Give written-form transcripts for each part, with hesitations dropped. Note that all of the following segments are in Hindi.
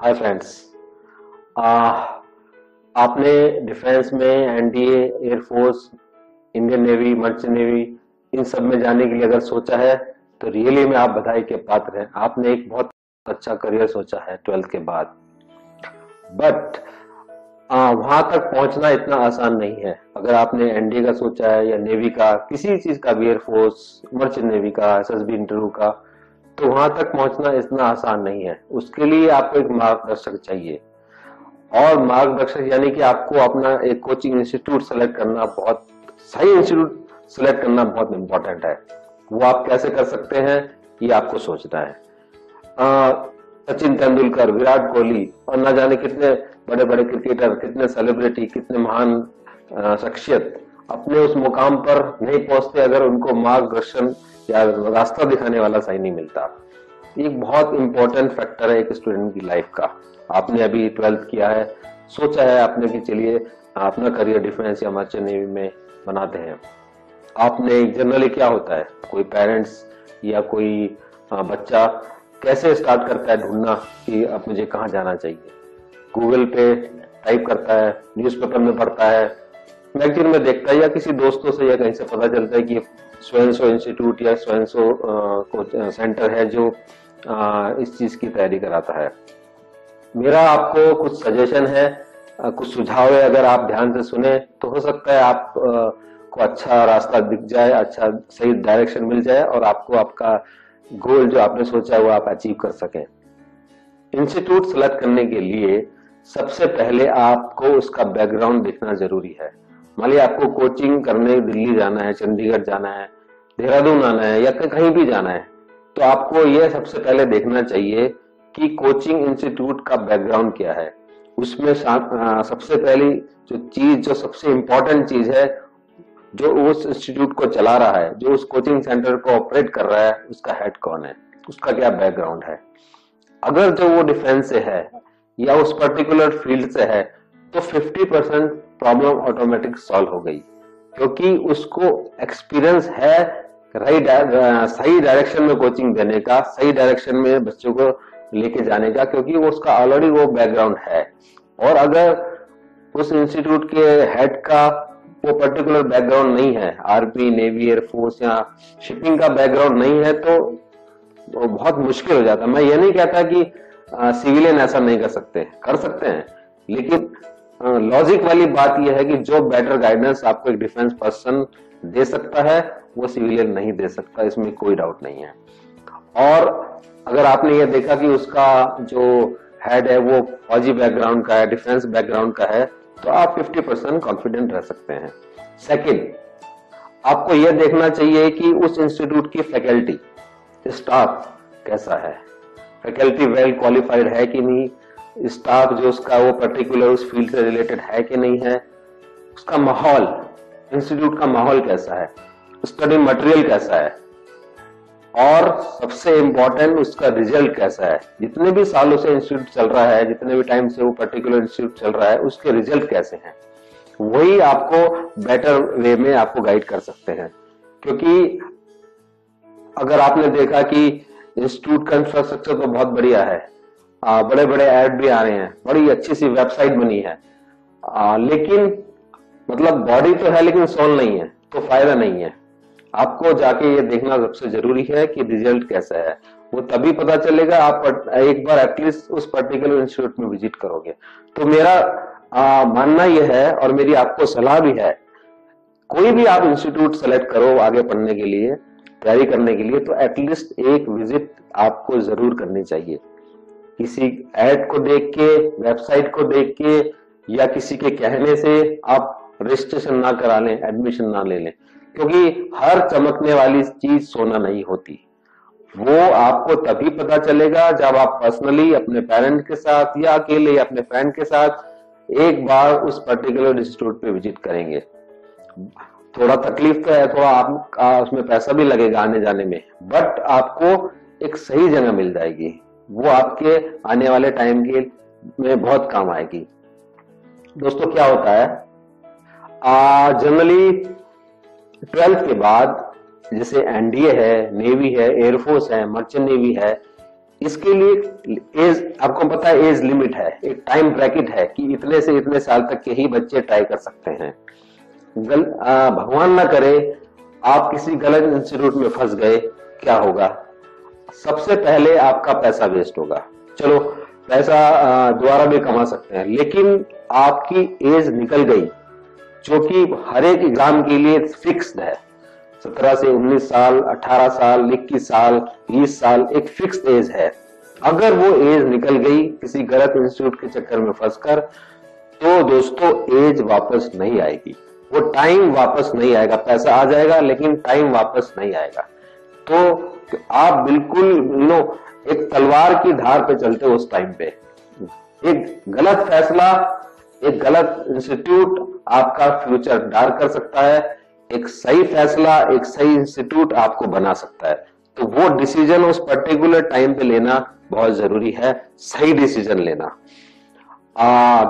हाय फ्रेंड्स। आपने डिफेंस में NDA, air force, Indian navy, merchant navy इन सब में जाने के लिए अगर सोचा है तो रियली में आप बधाई के पात्र हैं। आपने एक बहुत अच्छा करियर सोचा है 12th के बाद। बट वहां तक पहुंचना इतना आसान नहीं है। अगर आपने एनडीए का सोचा है या नेवी का, किसी चीज का भी, एयरफोर्स, मर्चेंट नेवी का, एसएसबी इंटरव्यू का, तो वहां तक पहुंचना इतना आसान नहीं है। उसके लिए आपको एक मार्गदर्शक चाहिए। और मार्गदर्शक यानी कि आपको अपना एक कोचिंग इंस्टीट्यूट सेलेक्ट करना, बहुत सही इंस्टीट्यूट सेलेक्ट करना बहुत इंपॉर्टेंट है। वो आप कैसे कर सकते हैं ये आपको सोचना है। सचिन तेंदुलकर, विराट कोहली और ना जाने कितने बड़े बड़े क्रिकेटर, कितने सेलिब्रिटी, कितने महान शख्सियत अपने उस मुकाम पर नहीं पहुंचते अगर उनको मार्गदर्शन या रास्ता दिखाने वाला सही नहीं मिलता। एक बहुत इंपॉर्टेंट फैक्टर है एक स्टूडेंट की लाइफ का। आपने अभी 12th किया है, सोचा है आपने कि चलिए अपना करियर डिफेंस या मर्चेंट नेवी में बनाते हैं। आपने जनरली क्या होता है, कोई पेरेंट्स या कोई बच्चा कैसे स्टार्ट करता है ढूंढना कि अब मुझे कहाँ जाना चाहिए? गूगल पे टाइप करता है, न्यूज़पेपर में पढ़ता है, मैगजीन में देखता है, या किसी दोस्तों से या कहीं से पता चलता है कि स्वयंसो इंस्टीट्यूट या स्वयंसो सेंटर है जो इस चीज की तैयारी कराता है। मेरा आपको कुछ सजेशन है, कुछ सुझाव है। अगर आप ध्यान से सुने तो हो सकता है आप को अच्छा रास्ता दिख जाए, अच्छा सही डायरेक्शन मिल जाए और आपको आपका गोल जो आपने सोचा है वो आप अचीव कर सकें। इंस्टीट्यूट सेलेक्ट करने के लिए सबसे पहले आपको उसका बैकग्राउंड देखना जरूरी है। मान लीजिए आपको कोचिंग करने दिल्ली जाना है, चंडीगढ़ जाना है, देहरादून आना है या कहीं भी जाना है, तो आपको यह सबसे पहले देखना चाहिए कि कोचिंग इंस्टीट्यूट का बैकग्राउंड क्या है। उसमें सबसे पहली जो सबसे इंपॉर्टेंट चीज है, जो उस इंस्टीट्यूट को चला रहा है, जो उस कोचिंग सेंटर को ऑपरेट कर रहा है, उसका हेड कौन है, उसका क्या बैकग्राउंड है। अगर जो वो डिफेंस से है या उस पर्टिकुलर फील्ड से है तो 50% प्रॉब्लम ऑटोमेटिक सॉल्व हो गई, क्योंकि उसको एक्सपीरियंस है सही डायरेक्शन में कोचिंग देने का, सही डायरेक्शन में बच्चों को लेके जाने का, क्योंकि वो उसका ऑलरेडी वो बैकग्राउंड है। और अगर उस इंस्टीट्यूट के हेड का वो पर्टिकुलर बैकग्राउंड नहीं है, आर्मी, नेवी, एयरफोर्स या शिपिंग का बैकग्राउंड नहीं है, तो बहुत मुश्किल हो जाता है। मैं ये नहीं कहता कि सिविलियन ऐसा नहीं कर सकते, कर सकते हैं, लेकिन लॉजिक वाली बात यह है कि जो बेटर गाइडेंस आपको एक डिफेंस पर्सन दे सकता है वो सिविलियन नहीं दे सकता, इसमें कोई डाउट नहीं है। और अगर आपने ये देखा कि उसका जो हेड है वो फौजी बैकग्राउंड का है, डिफेंस बैकग्राउंड का है, तो आप 50% कॉन्फिडेंट रह सकते हैं। सेकंड, आपको यह देखना चाहिए कि उस इंस्टीट्यूट की फैकल्टी, स्टाफ कैसा है। फैकल्टी वेल क्वालिफाइड है कि नहीं, स्टाफ जो उसका वो पर्टिकुलर उस फील्ड से रिलेटेड है कि नहीं है, उसका माहौल, इंस्टीट्यूट का माहौल कैसा है, स्टडी मटेरियल कैसा है, और सबसे इंपॉर्टेंट उसका रिजल्ट कैसा है। जितने भी सालों से इंस्टीट्यूट चल रहा है, जितने भी टाइम से वो पर्टिकुलर इंस्टीट्यूट चल रहा है, उसके रिजल्ट कैसे हैं, वही आपको बेटर वे में आपको गाइड कर सकते हैं। क्योंकि अगर आपने देखा कि इंस्टीट्यूट का इंफ्रास्ट्रक्चर तो बहुत बढ़िया है, बड़े बड़े ऐड भी आ रहे हैं, बड़ी अच्छी सी वेबसाइट बनी है, लेकिन मतलब बॉडी तो है लेकिन सोल नहीं है, तो फायदा नहीं है। आपको जाके ये देखना सबसे जरूरी है कि रिजल्ट कैसा है। वो तभी पता चलेगा आप एक बार एटलीस्ट उस पर्टिकुलर इंस्टीट्यूट में विजिट करोगे। तो मेरा मानना यह है और मेरी आपको सलाह भी है, कोई भी आप इंस्टीट्यूट सेलेक्ट करो आगे पढ़ने के लिए, तैयारी करने के लिए, तो एटलीस्ट एक विजिट आपको जरूर करनी चाहिए। किसी ऐड को देख के, वेबसाइट को देख के या किसी के कहने से आप रजिस्ट्रेशन ना करा लें, एडमिशन ना ले लें, क्योंकि हर चमकने वाली चीज सोना नहीं होती। वो आपको तभी पता चलेगा जब आप पर्सनली अपने पेरेंट के साथ या अकेले या अपने फ्रेंड के साथ एक बार उस पर्टिकुलर इंस्टीट्यूट पे विजिट करेंगे। थोड़ा तकलीफ तो है, थोड़ा आपका उसमें पैसा भी लगेगा आने जाने में, बट आपको एक सही जगह मिल जाएगी, वो आपके आने वाले टाइम के में बहुत काम आएगी। दोस्तों क्या होता है, जनरली 12th के बाद जैसे एनडीए है, नेवी है, एयरफोर्स है, मर्चेंट नेवी है, इसके लिए एज, आपको पता है एज लिमिट है, एक टाइम ब्रैकेट है कि इतने से इतने साल तक के ही बच्चे ट्राई कर सकते हैं। भगवान ना करे आप किसी गलत इंस्टीट्यूट में फंस गए, क्या होगा? सबसे पहले आपका पैसा वेस्ट होगा। चलो पैसा दोबारा भी कमा सकते हैं, लेकिन आपकी एज निकल गई, जो कि हर एक एग्जाम के लिए फिक्स्ड है। 17 से 19 साल, 18 साल, 21 साल, 20 साल, एक फिक्स्ड एज है। अगर वो एज निकल गई किसी गलत इंस्टीट्यूट के चक्कर में फंसकर, तो दोस्तों एज वापस नहीं आएगी, वो टाइम वापस नहीं आएगा। पैसा आ जाएगा लेकिन टाइम वापस नहीं आएगा। तो आप बिल्कुल एक तलवार की धार पे चलते हो उस टाइम पे। एक गलत फैसला, एक गलत इंस्टीट्यूट आपका फ्यूचर डार्क कर सकता है, एक सही फैसला, एक सही इंस्टीट्यूट आपको बना सकता है। तो वो डिसीजन उस पर्टिकुलर टाइम पे लेना बहुत जरूरी है, सही डिसीजन लेना।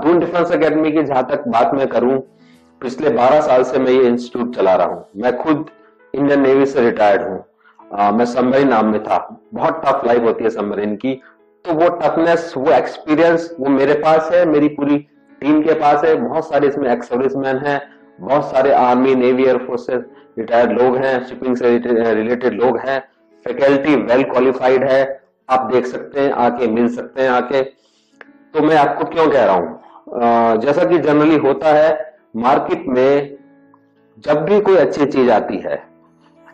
दून डिफेंस एकेडमी की जहां तक बात मैं करूं, पिछले 12 साल से मैं ये इंस्टीट्यूट चला रहा हूं। मैं खुद इंडियन नेवी से रिटायर्ड हूं। मैं सबमरीन आर्म में था। बहुत टफ लाइफ होती है सबमरीन की, तो वो टफनेस, वो एक्सपीरियंस वो मेरे पास है, मेरी पूरी टीम के पास है। बहुत सारे इसमें एक्स सर्विसमैन हैं, बहुत सारे आर्मी, नेवी, एयरफोर्स से रिटायर्ड लोग हैं, शिपिंग से रिलेटेड लोग हैं, फैकल्टी वेल क्वालिफाइड है। आप देख सकते हैं, आके मिल सकते हैं आके। तो मैं आपको क्यों कह रहा हूं, जैसा कि जनरली होता है मार्केट में, जब भी कोई अच्छी चीज आती है,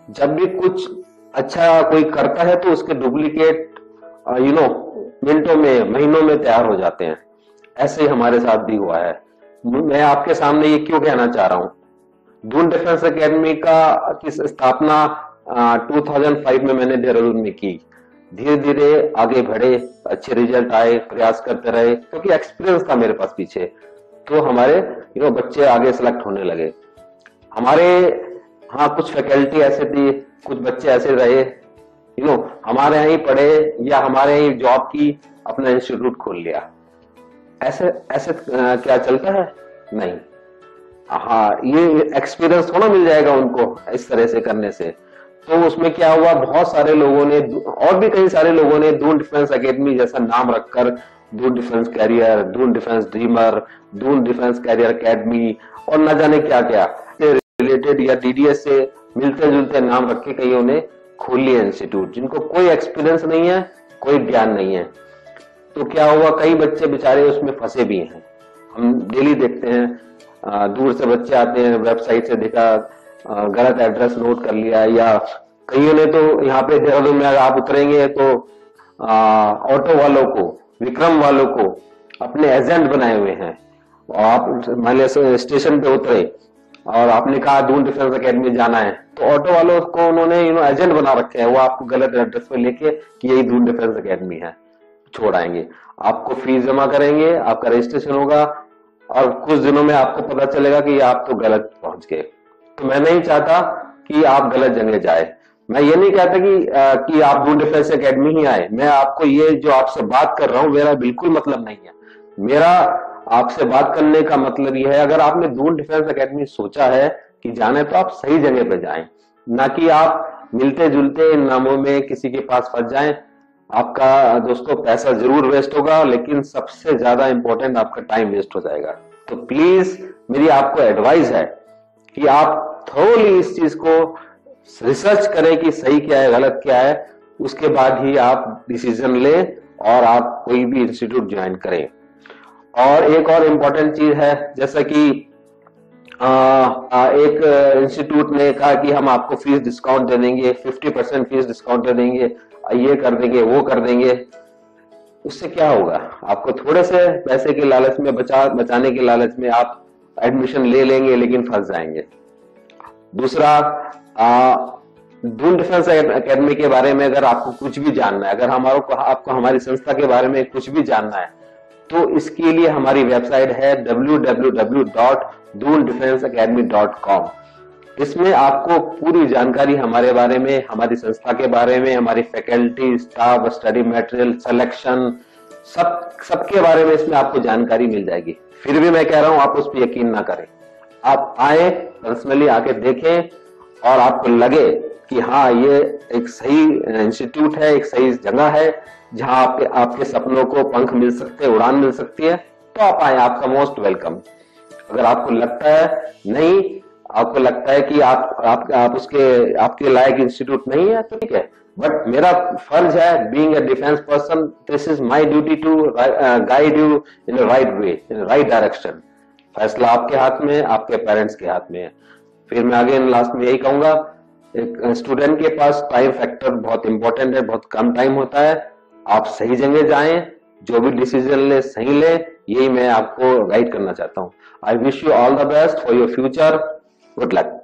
जब भी कुछ अच्छा कोई करता है, तो उसके डुप्लीकेट मिनटों में, महीनों में तैयार हो जाते हैं। ऐसे ही हमारे साथ भी हुआ है। मैं आपके सामने ये क्यों कहना चाह रहा हूं, दून डिफेंस एकेडमी की स्थापना 2005 में मैंने देहरादून में की। धीरे धीरे आगे बढ़े, अच्छे रिजल्ट आए, प्रयास करते रहे, क्योंकि एक्सपीरियंस था मेरे पास पीछे। तो हमारे बच्चे आगे सिलेक्ट होने लगे। हमारे कुछ फैकल्टी ऐसे थी, कुछ बच्चे ऐसे रहे, हमारे यहाँ ही पढ़े या हमारे यहाँ जॉब की, अपना इंस्टीट्यूट खोल लिया। ऐसे क्या चलता है? नहीं। ये एक्सपीरियंस थोड़ा मिल जाएगा उनको इस तरह से करने से। तो उसमें क्या हुआ, बहुत सारे लोगों ने और भी कई सारे लोगों ने दून डिफेंस एकेडमी जैसा नाम रखकर Doon Defence Career, Doon Defence Dreamer, Doon Defence Career Academy और न जाने क्या क्या रिलेटेड या डीडीएस से मिलते जुलते नाम रख के कईयों ने खोल लिए इंस्टीट्यूट, जिनको कोई एक्सपीरियंस नहीं है, कोई ज्ञान नहीं है। तो क्या हुआ, कई बच्चे बेचारे उसमें फंसे भी हैं। हम डेली देखते हैं, दूर से बच्चे आते हैं, वेबसाइट से देखा, गलत एड्रेस नोट कर लिया, या कईयों ने तो यहाँ पे देहरादून में आप उतरेंगे तो ऑटो वालों को, विक्रम वालों को अपने एजेंट बनाए हुए हैं। और आप मान लिया स्टेशन पे उतरे और आपने कहा दून डिफेंस एकेडमी जाना है, तो ऑटो वालों को उन्होंने एजेंट बना रखे हैं। वो आपको गलत एड्रेस पे लेके कि यही दून डिफेंस एकेडमी है छोड़ आएंगे। आपको फीस जमा करेंगे, आपका रजिस्ट्रेशन होगा और कुछ दिनों में आपको पता चलेगा कि आप तो गलत पहुंच गए। तो मैं नहीं चाहता कि आप गलत जगह जाए। मैं ये नहीं कहता कि आप दून डिफेंस एकेडमी ही आए। मैं आपको ये जो आपसे बात कर रहा हूं, मेरा बिल्कुल मतलब नहीं है। मेरा आपसे बात करने का मतलब यह है, अगर आपने दून डिफेंस एकेडमी सोचा है कि जाना है, तो आप सही जगह पे जाएं, ना कि आप मिलते जुलते इन नामों में किसी के पास फंस जाएं। आपका दोस्तों पैसा जरूर वेस्ट होगा, लेकिन सबसे ज्यादा इंपॉर्टेंट आपका टाइम वेस्ट हो जाएगा। तो प्लीज मेरी आपको एडवाइस है कि आप थोड़ी इस चीज को रिसर्च करें कि सही क्या है, गलत क्या है, उसके बाद ही आप डिसीजन लें और आप कोई भी इंस्टीट्यूट ज्वाइन करें। और एक और इम्पोर्टेंट चीज है, जैसा कि एक इंस्टीट्यूट ने कहा कि हम आपको फीस डिस्काउंट दे देंगे, 50% फीस डिस्काउंट दे देंगे, ये कर देंगे, वो कर देंगे। उससे क्या होगा, आपको थोड़े से पैसे के लालच में, बचाने के लालच में आप एडमिशन ले लेंगे, लेकिन फंस जाएंगे। दूसरा, दून डिफेंस एकेडमी के बारे में अगर आपको कुछ भी जानना है, अगर आपको हमारी संस्था के बारे में कुछ भी जानना है, तो इसके लिए हमारी वेबसाइट है www.doondefenseacademy.com। इसमें आपको पूरी जानकारी हमारे बारे में, हमारी संस्था के बारे में, हमारी faculty, staff, study material, selection, सबके बारे में इसमें आपको जानकारी मिल जाएगी। फिर भी मैं कह रहा हूं आप उस पर यकीन ना करें। आप आए, पर्सनली आके देखें और आपको लगे कि हाँ ये एक सही इंस्टीट्यूट है, एक सही जगह है जहां आपके आपके सपनों को पंख मिल सकते हैं, उड़ान मिल सकती है, तो आप आए, आपका मोस्ट वेलकम। अगर आपको लगता है नहीं, आपको लगता है कि आप उसके आपके लायक इंस्टीट्यूट नहीं है, तो ठीक है, बट मेरा फर्ज है, being a defence person, this is my duty to guide you in right way, in right direction. फैसला आपके हाथ में है, आपके पेरेंट्स के हाथ में है। फिर मैं आगे लास्ट में यही कहूंगा, एक स्टूडेंट के पास टाइम फैक्टर बहुत इंपॉर्टेंट है, बहुत कम टाइम होता है। आप सही जगह जाएं, जो भी डिसीजन ले सही ले, यही मैं आपको गाइड करना चाहता हूं। I wish you all the best for your future. Good luck.